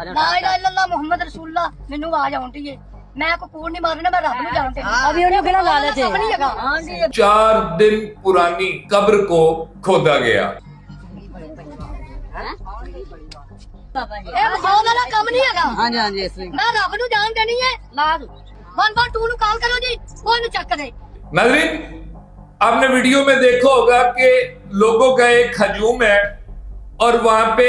لا الہ الا اللہ محمد رسول اللہ مینوں آواز آਉਂਦੀ ਏ ਮੈਂ ਕੋ ਕੂੜ ਨਹੀਂ ਮਾਰਨਾ मैं रब ਨੂੰ जानते अभी उन्हें बिना ला लेते 4 दिन पुरानी कब्र को खोदा गया। ਇਹ ਬਖਾਉਣ ਵਾਲਾ ਕੰਮ ਨਹੀਂ ਹੈਗਾ। हाँ जी हाँ जी इसलिए ਮੈਂ ਰੱਬ ਨੂੰ ਜਾਣ ਦੇਣੀ ਹੈ। ਲਾ 112 ਨੂੰ ਕਾਲ ਕਰੋ ਜੀ, ਉਹ ਇਹਨੂੰ ਚੱਕ ਦੇ। नाज़रीन, आपने वीडियो में देखा होगा कि लोगों का एक हजूम है और वहां पे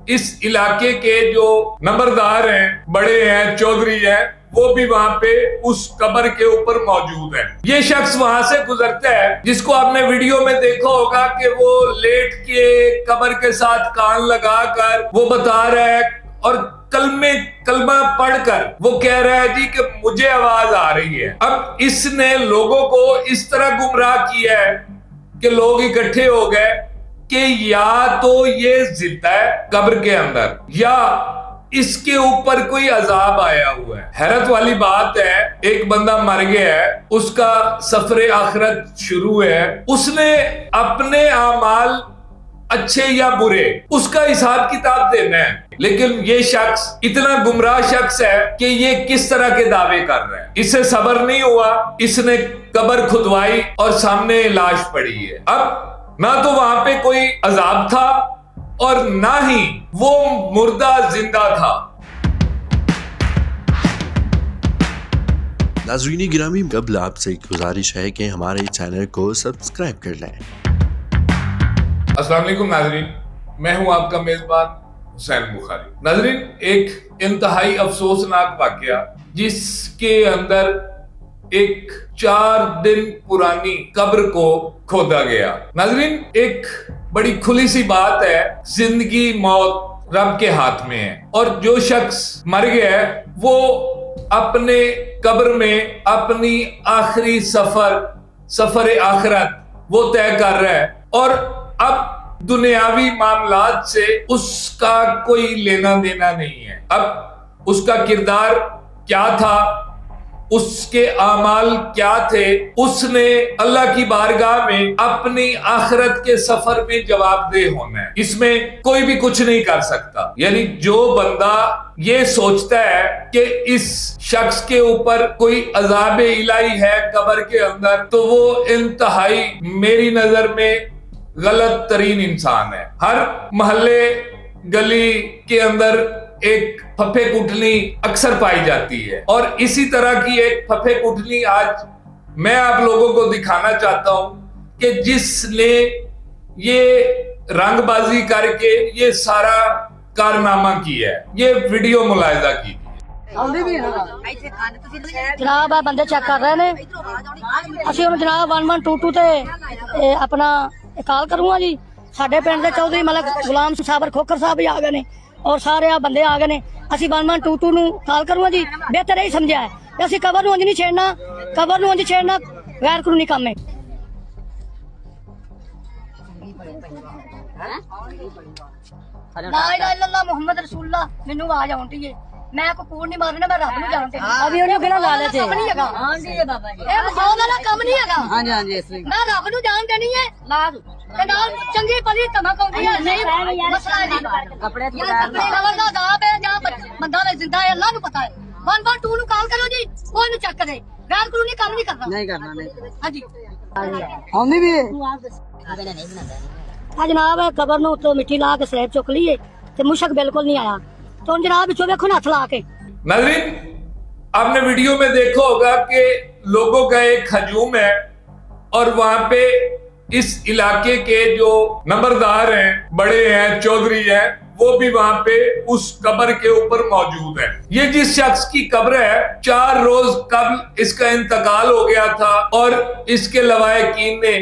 इस इलाके के जो नंबरदार हैं, बड़े हैं, चौधरी हैं, वो भी वहां पे उस कब्र के ऊपर मौजूद है। ये शख्स वहां से गुजरता है जिसको आपने वीडियो में देखा होगा कि वो लेट के कब्र के साथ कान लगाकर वो बता रहा है और कलमा पढ़कर वो कह रहा है जी कि मुझे आवाज आ रही है। अब इसने लोगों को इस तरह गुमराह किया है कि लोग इकट्ठे हो गए कि या तो ये जिंदा है कब्र के अंदर या इसके ऊपर कोई अजाब आया हुआ है। हैरत वाली बात है, एक बंदा मर गया है, उसका सफरे आखिरत शुरू है, उसने अपने आमाल अच्छे या बुरे उसका हिसाब किताब देना है, लेकिन ये शख्स इतना गुमराह शख्स है कि ये किस तरह के दावे कर रहा है। इससे सब्र नहीं हुआ, इसने कब्र खुदवाई और सामने लाश पड़ी है। अब ना तो वहां पे कोई अजाब था और ना ही वो मुर्दा जिंदा था। नाज़रीन गिरामी, कबल आपसे एक गुजारिश है कि हमारे चैनल को सब्सक्राइब कर लें। अस्सलाम वालेकुम नाज़रीन, मैं हूं आपका मेजबान हुसैन बुखारी। नाज़रीन, एक इंतहाई अफसोसनाक वाकया जिसके अंदर एक 4 दिन पुरानी कब्र को खोदा गया। नाज़रीन, एक बड़ी खुली सी बात है, जिंदगी मौत रब के हाथ में है और जो शख्स मर गया है वो अपने कब्र में अपनी आखिरी सफर आखिरत वो तय कर रहा है और अब दुनियावी मामलात से उसका कोई लेना देना नहीं है। अब उसका किरदार क्या था, उसके आमाल क्या थे, उसने अल्लाह की बारगाह में अपनी आखिरत के सफर में जवाबदेह होना है। इसमें कोई भी कुछ नहीं कर सकता। यानी जो बंदा ये सोचता है कि इस शख्स के ऊपर कोई अजाब इलाही है कब्र के अंदर, तो वो इंतहाई मेरी नजर में गलत तरीन इंसान है। हर मोहल्ले गली के अंदर एक फफे कुटनी अक्सर पाई जाती है और इसी तरह की एक फफे कुटनी आज मैं आप लोगों को दिखाना चाहता हूं कि जिसने ये रंगबाजी करके ये सारा कारनामा किया है। ये वीडियो मुलाहिजा की जनाब आ बंदे चेक कर रहे ने, ਅਸੀਂ ਹੁਣ ਜਨਾਬ 1122 ਤੇ ਆਪਣਾ ਕਾਲ ਕਰੂੰਗਾ ਜੀ। ਸਾਡੇ ਪਿੰਡ ਦੇ ਚੌਧਰੀ ਮਲਕ ਗੁਲਾਮ ਸਾਬਰ ਖੋਖਰ ਸਾਹਿਬ ਵੀ ਆ ਗਏ ਨੇ और सारे आ बंदे आ गए ने। ਅਸੀਂ 1122 ਨੂੰ ਕਾਲ ਕਰੂੰਗਾ ਜੀ। ਬਿਹਤਰ ਇਹ ਸਮਝਿਆ ਹੈ ਅਸੀਂ ਕਬਰ ਨੂੰ ਉਂਝ ਨਹੀਂ ਛੇੜਨਾ, ਕਬਰ ਨੂੰ ਉਂਝ ਛੇੜਨਾ ਗੈਰ ਕਾਨੂੰਨੀ ਕੰਮ ਹੈ। ला इलाहा इल्लल्लाह मुहम्मद रसूल अल्लाह ਮੈਨੂੰ ਆਵਾਜ਼ ਆਉਂਦੀ ਏ ਮੈਂ ਕੋ ਕੂੜ ਨਹੀਂ ਮਾਰਨਾ मैं रब ਨੂੰ जानते अभी उन्हें बिना ला लेते ਨਹੀਂ ਹੈਗਾ। हाँ जी ये बाबा जी ਇਹ ਬਖਾਉਣ ਵਾਲਾ ਕੰਮ ਨਹੀਂ ਹੈਗਾ। हाँ जी हाँ जी इसलिए ਮੈਂ ਰੱਬ ਨੂੰ ਜਾਣ ਦੇਣੀ ਹੈ। ਲਾ ਤੇ ਨਾਲ ਚੰਗੀ ਭਲੀ ਧਮਕ ਆਉਂਦੀ ਹੈ। ਨਹੀਂ ਮਸਲਾ ਨਹੀਂ कपड़े ਆਪਣੇ ਕਬਰ ਦਾ ਦਾਬ ਹੈ ਜਾਂ ਬੰਦਾ ਵੇ ਜ਼ਿੰਦਾ ਹੈ, ਅੱਲਾਹ ਨੂੰ ਪਤਾ ਹੈ। 112 ਨੂੰ ਕਾਲ ਕਰੋ ਜੀ, ਉਹ ਇਹਨੂੰ ਚੱਕ ਦੇ। ਗੈਰ ਕਾਨੂੰਨੀ ਕੰਮ ਨਹੀਂ ਕਰਨਾ। नहीं करना नहीं ਹਾਂਜੀ हमने भी ਆ ਜਨਾਬ ਕਬਰ ਨੂੰ ਉੱਤੋਂ ਮਿੱਟੀ ਲਾ ਕੇ ਸਲੈਬ ਚੁੱਕ ਲਈਏ ਤੇ ਮੁਸ਼ਕ ਬਿਲਕੁਲ ਨਹੀਂ ਆਇਆ। तो जनाब पिछो देखो ना हथ ला के। नाज़रीन, आपने वीडियो में देखा होगा कि लोगों का एक हजूम है और वहां पे इस इलाके के जो नंबरदार हैं, बड़े हैं, चौधरी हैं, वो भी वहां पे उस कब्र के ऊपर मौजूद है। ये जिस शख्स की कब्र है 4 रोज कबल इसका इंतकाल हो गया था और इसके लवाहिकीन ने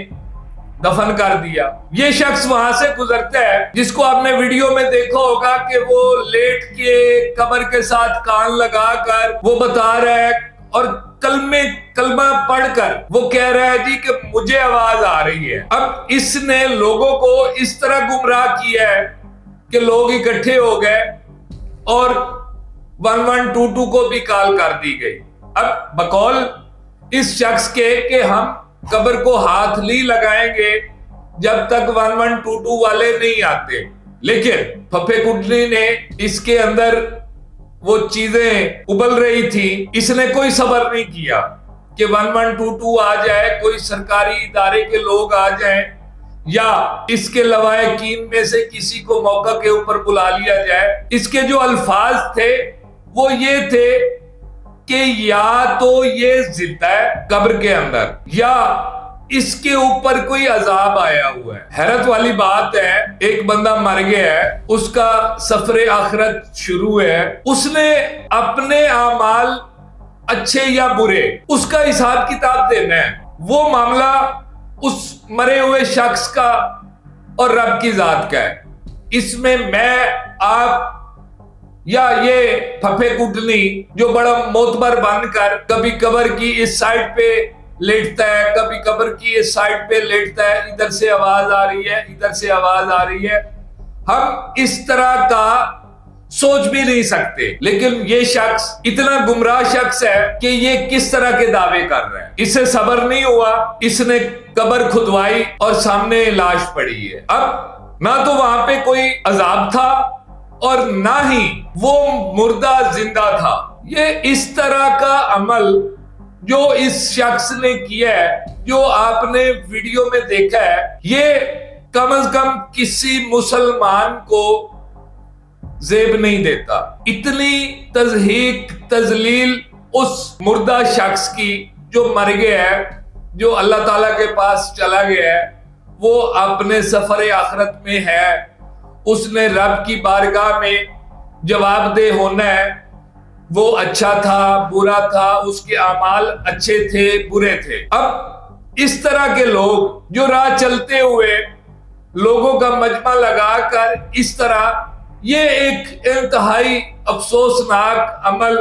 दफन कर दिया। ये शख्स वहां से गुजरता है जिसको आपने वीडियो में देखा होगा कि वो लेट के कब्र के साथ कान लगाकर वो बता रहा है और कलमा पढ़कर वो कह रहा है जी कि मुझे आवाज आ रही है। अब इसने लोगों को इस तरह गुमराह किया है कि लोग इकट्ठे हो गए और 1122 को भी कॉल कर दी गई। अब बकौल इस शख्स के कि हम कब्र को हाथ नहीं लगाएंगे जब तक 1122 वाले नहीं आते। लेकिन फफे कुटनी ने इसके अंदर वो चीजें उबल रही थी, इसने कोई सब्र नहीं किया कि 1122 आ जाए, कोई सरकारी इदारे के लोग आ जाएं या इसके लवाहिकीन में से किसी को मौका के ऊपर बुला लिया जाए। इसके जो अल्फाज थे वो ये थे कि या तो ये जिंदा है कब्र के अंदर या इसके ऊपर कोई अजाब आया हुआ है। हैरत वाली बात है, एक बंदा मर गया है, उसका सफरे आखिरत शुरू है, उसने अपने आमाल अच्छे या बुरे उसका हिसाब किताब देना है। वो मामला उस मरे हुए शख्स का और रब की जात का है। इसमें मैं, आप या ये फफे कुटनी जो बड़ा मोतबर बनकर कभी कब्र की इस साइड पे लेटता है, कभी कब्र की इस साइड पे लेटता है, इधर से आवाज आ रही है, इधर से आवाज आ रही है, हम इस तरह का सोच भी नहीं सकते। लेकिन ये शख्स इतना गुमराह शख्स है कि ये किस तरह के दावे कर रहा है। इससे सब्र नहीं हुआ, इसने कब्र खुदवाई और सामने लाश पड़ी है। अब ना तो वहां पे कोई अजाब था और ना ही वो मुर्दा जिंदा था। ये इस तरह का अमल जो इस शख्स ने किया है, जो आपने वीडियो में देखा है, ये कम से कम किसी मुसलमान को जेब नहीं देता। इतनी तज़हीक तजलील उस मुर्दा शख्स की जो मर गया है, जो अल्लाह ताला के पास चला गया है, वो अपने सफर आखिरत में है, उसने रब की बारगाह में जवाबदेह होना है। वो अच्छा था, बुरा था, उसके अमाल अच्छे थे, बुरे थे। अब इस तरह के लोग जो राह चलते हुए लोगों का मजमा लगाकर इस तरह, ये एक इंतहाई अफसोसनाक अमल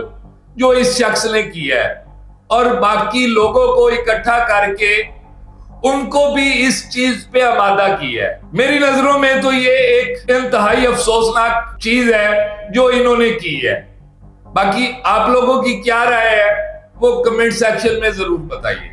जो इस शख्स ने किया है और बाकी लोगों को इकट्ठा करके उनको भी इस चीज पे आमादा किया है। मेरी नजरों में तो ये एक इंतहाई अफसोसनाक चीज है जो इन्होंने की है। बाकी आप लोगों की क्या राय है वो कमेंट सेक्शन में जरूर बताइए।